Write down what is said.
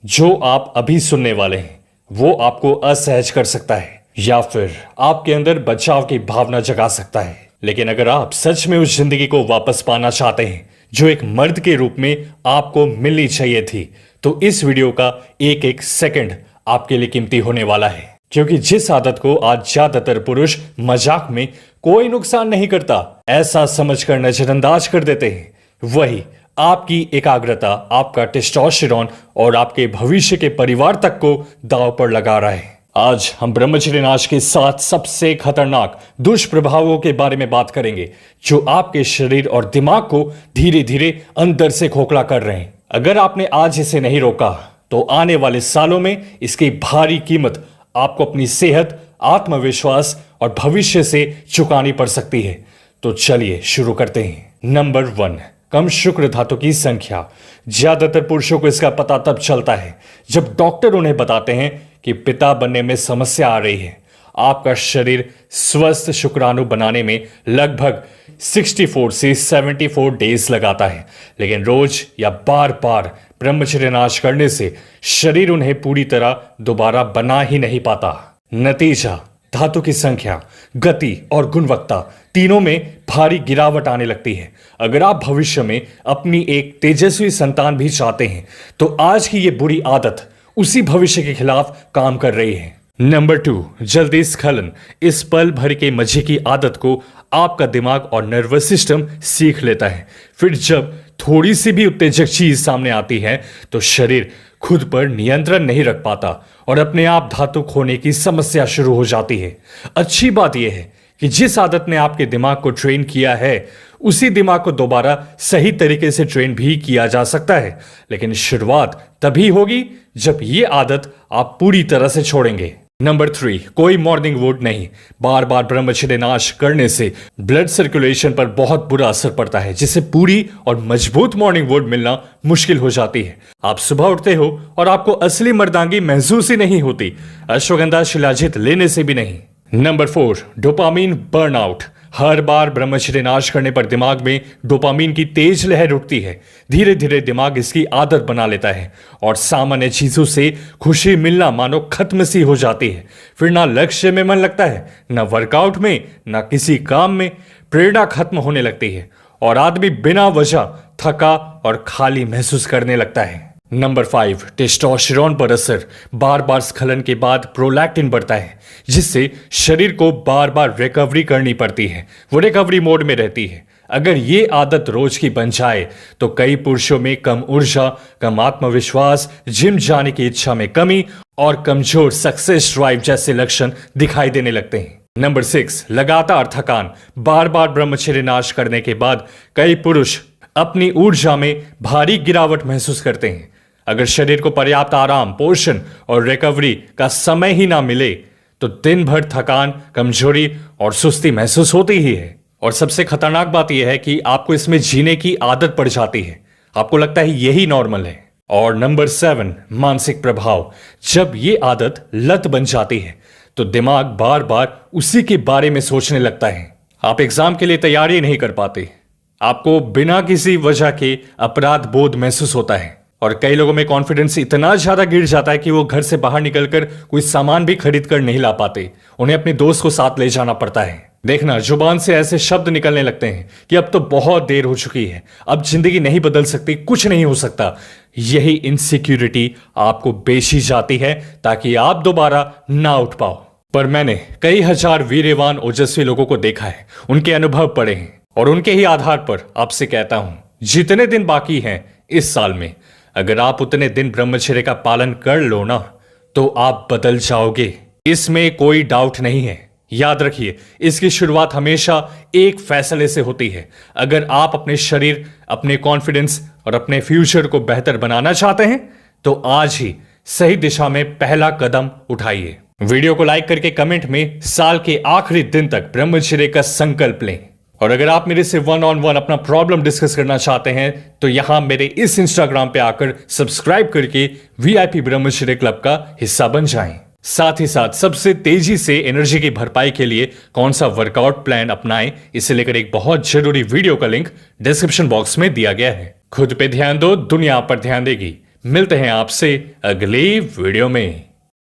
जो आप अभी सुनने वाले हैं वो आपको असहज कर सकता है या फिर आपके अंदर बचाव की भावना जगा सकता है। लेकिन अगर आप सच में उस जिंदगी को वापस पाना चाहते हैं जो एक मर्द के रूप में आपको मिलनी चाहिए थी, तो इस वीडियो का एक एक सेकंड आपके लिए कीमती होने वाला है। क्योंकि जिस आदत को आज ज्यादातर पुरुष मजाक में कोई नुकसान नहीं करता ऐसा समझकर नजरअंदाज कर देते हैं, वही आपकी एकाग्रता, आपका टेस्टोस्टेरोन और आपके भविष्य के परिवार तक को दांव पर लगा रहा है। आज हम ब्रह्मचर्य नाश के 7 सबसे खतरनाक दुष्प्रभावों के बारे में बात करेंगे जो आपके शरीर और दिमाग को धीरे धीरे अंदर से खोखला कर रहे हैं। अगर आपने आज इसे नहीं रोका तो आने वाले सालों में इसकी भारी कीमत आपको अपनी सेहत, आत्मविश्वास और भविष्य से चुकानी पड़ सकती है। तो चलिए शुरू करते हैं। नंबर 1, कम शुक्र धातु की संख्या। ज्यादातर पुरुषों को इसका पता तब चलता है जब डॉक्टर उन्हें बताते हैं कि पिता बनने में समस्या आ रही है। आपका शरीर स्वस्थ शुक्राणु बनाने में लगभग 64 से 74 डेज लगाता है, लेकिन रोज या बार बार ब्रह्मचर्य नाश करने से शरीर उन्हें पूरी तरह दोबारा बना ही नहीं पाता। नतीजा, धातु की संख्या, गति और गुणवत्ता तीनों में भारी गिरावट आने लगती है। अगर आप भविष्य में अपनी एक तेजस्वी संतान भी चाहते हैं तो आज की ये बुरी आदत उसी भविष्य के खिलाफ काम कर रही है। नंबर 2, जल्दी स्खलन। इस पल भर के मजे की आदत को आपका दिमाग और नर्वस सिस्टम सीख लेता है। फिर जब थोड़ी सी भी उत्तेजक चीज सामने आती है तो शरीर खुद पर नियंत्रण नहीं रख पाता और अपने आप धातु खोने की समस्या शुरू हो जाती है। अच्छी बात यह है कि जिस आदत ने आपके दिमाग को ट्रेन किया है उसी दिमाग को दोबारा सही तरीके से ट्रेन भी किया जा सकता है, लेकिन शुरुआत तभी होगी जब यह आदत आप पूरी तरह से छोड़ेंगे। नंबर 3, कोई मॉर्निंग वुड नहीं। बार बार ब्रह्मचर्य नाश करने से ब्लड सर्कुलेशन पर बहुत बुरा असर पड़ता है, जिससे पूरी और मजबूत मॉर्निंग वुड मिलना मुश्किल हो जाती है। आप सुबह उठते हो और आपको असली मर्दांगी महसूस ही नहीं होती, अश्वगंधा शिलाजीत लेने से भी नहीं। Number 4, dopamine burnout. हर बार ब्रह्मचर्य नाश करने पर दिमाग में डोपामीन की तेज लहर उठती है। धीरे धीरे दिमाग इसकी आदत बना लेता है और सामान्य चीजों से खुशी मिलना मानो खत्म सी हो जाती है। फिर ना लक्ष्य में मन लगता है, ना वर्कआउट में, ना किसी काम में। प्रेरणा खत्म होने लगती है और आदमी बिना वजह थका और खाली महसूस करने लगता है। नंबर 5, टेस्टोस्टेरोन पर असर। बार बार स्खलन के बाद प्रोलैक्टिन बढ़ता है, जिससे शरीर को बार बार रिकवरी करनी पड़ती है। वो रिकवरी मोड में रहती है। अगर ये आदत रोज की बन जाए तो कई पुरुषों में कम ऊर्जा, कम आत्मविश्वास, जिम जाने की इच्छा में कमी और कमजोर सक्सेस ड्राइव जैसे लक्षण दिखाई देने लगते हैं। नंबर 6, लगातार थकान। बार बार ब्रह्मचर्य नाश करने के बाद कई पुरुष अपनी ऊर्जा में भारी गिरावट महसूस करते हैं। अगर शरीर को पर्याप्त आराम, पोषण और रिकवरी का समय ही ना मिले तो दिन भर थकान, कमजोरी और सुस्ती महसूस होती ही है। और सबसे खतरनाक बात यह है कि आपको इसमें जीने की आदत पड़ जाती है। आपको लगता है यही नॉर्मल है। और नंबर 7, मानसिक प्रभाव। जब ये आदत लत बन जाती है तो दिमाग बार बार उसी के बारे में सोचने लगता है। आप एग्जाम के लिए तैयारी नहीं कर पाते, आपको बिना किसी वजह के अपराध बोध महसूस होता है और कई लोगों में कॉन्फिडेंस इतना ज्यादा गिर जाता है कि वो घर से बाहर निकलकर कोई सामान भी खरीद कर नहीं ला पाते। उन्हें अपने दोस्त को साथ ले जाना पड़ता है। देखना, जुबान से ऐसे शब्द निकलने लगते हैं कि अब तो बहुत देर हो चुकी है, अब जिंदगी नहीं बदल सकती, कुछ नहीं हो सकता। यही इनसिक्योरिटी आपको बेची जाती है ताकि आप दोबारा ना उठ पाओ। पर मैंने कई हजार वीर्यवान ओजस्वी लोगों को देखा है, उनके अनुभव पढ़े हैं और उनके ही आधार पर आपसे कहता हूं, जितने दिन बाकी हैं इस साल में, अगर आप उतने दिन ब्रह्मचर्य का पालन कर लो ना तो आप बदल जाओगे। इसमें कोई डाउट नहीं है। याद रखिए, इसकी शुरुआत हमेशा एक फैसले से होती है। अगर आप अपने शरीर, अपने कॉन्फिडेंस और अपने फ्यूचर को बेहतर बनाना चाहते हैं तो आज ही सही दिशा में पहला कदम उठाइए। वीडियो को लाइक करके कमेंट में साल के आखिरी दिन तक ब्रह्मचर्य का संकल्प लें। और अगर आप मेरे से 1-on-1 अपना प्रॉब्लम डिस्कस करना चाहते हैं तो यहां मेरे इस इंस्टाग्राम पे आकर सब्सक्राइब करके वीआईपी ब्रह्मचर्य क्लब का हिस्सा बन जाएं। साथ ही साथ सबसे तेजी से एनर्जी की भरपाई के लिए कौन सा वर्कआउट प्लान अपनाएं, इसे लेकर एक बहुत जरूरी वीडियो का लिंक डिस्क्रिप्शन बॉक्स में दिया गया है। खुद पे ध्यान दो, दुनिया पर ध्यान देगी। मिलते हैं आपसे अगली वीडियो में।